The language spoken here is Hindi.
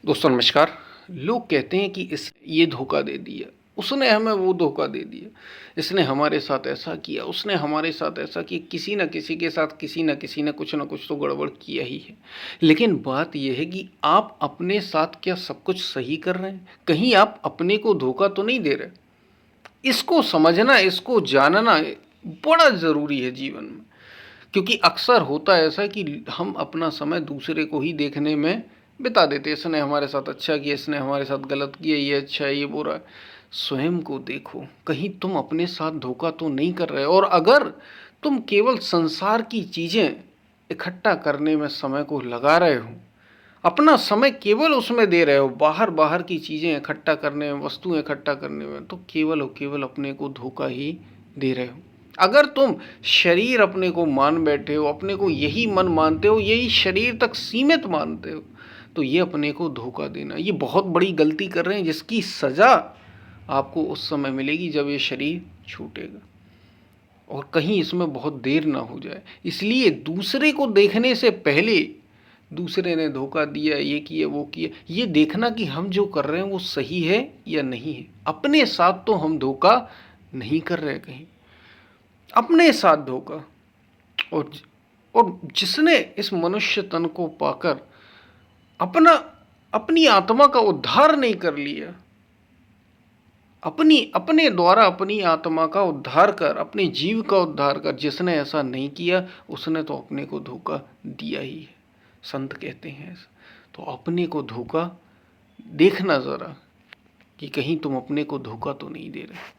दोस्तों नमस्कार। लोग कहते हैं कि इस ये धोखा दे दिया, उसने हमें वो धोखा दे दिया, इसने हमारे साथ ऐसा किया, उसने हमारे साथ ऐसा किया, किसी न किसी के साथ किसी न किसी ने कुछ न कुछ तो गड़बड़ किया ही है। लेकिन बात ये है कि आप अपने साथ क्या सब कुछ सही कर रहे हैं? कहीं आप अपने को धोखा तो नहीं दे रहे? इसको समझना, इसको जानना बड़ा ज़रूरी है जीवन में। क्योंकि अक्सर होता है ऐसा कि हम अपना समय दूसरे को ही देखने में बिता देते हैं। इसने हमारे साथ अच्छा किया, इसने हमारे साथ गलत किया, ये अच्छा है, ये बुरा है। स्वयं को देखो, कहीं तुम अपने साथ धोखा तो नहीं कर रहे? और अगर तुम केवल संसार की चीज़ें इकट्ठा करने में समय को लगा रहे हो, अपना समय केवल उसमें दे रहे हो, बाहर बाहर की चीज़ें इकट्ठा करने में, वस्तुएं इकट्ठा करने में, तो केवल और केवल अपने को धोखा ही दे रहे हो। अगर तुम शरीर अपने को मान बैठे हो, अपने को यही मन मानते हो, यही शरीर तक सीमित मानते हो, तो ये अपने को धोखा देना, ये बहुत बड़ी गलती कर रहे हैं, जिसकी सज़ा आपको उस समय मिलेगी जब ये शरीर छूटेगा। और कहीं इसमें बहुत देर ना हो जाए, इसलिए दूसरे को देखने से पहले दूसरे ने धोखा दिया, ये किया, वो किया, ये देखना कि हम जो कर रहे हैं वो सही है या नहीं है। अपने साथ तो हम धोखा नहीं कर रहे कहीं, अपने साथ धोखा। और और जिसने इस मनुष्य तन को पाकर अपना अपनी आत्मा का उद्धार नहीं कर लिया, अपनी अपने द्वारा अपनी आत्मा का उद्धार कर, अपने जीव का उद्धार कर, जिसने ऐसा नहीं किया उसने तो अपने को धोखा दिया ही है। संत कहते हैं ऐसा। तो अपने को धोखा देखना ज़रा कि कहीं तुम अपने को धोखा तो नहीं दे रहे।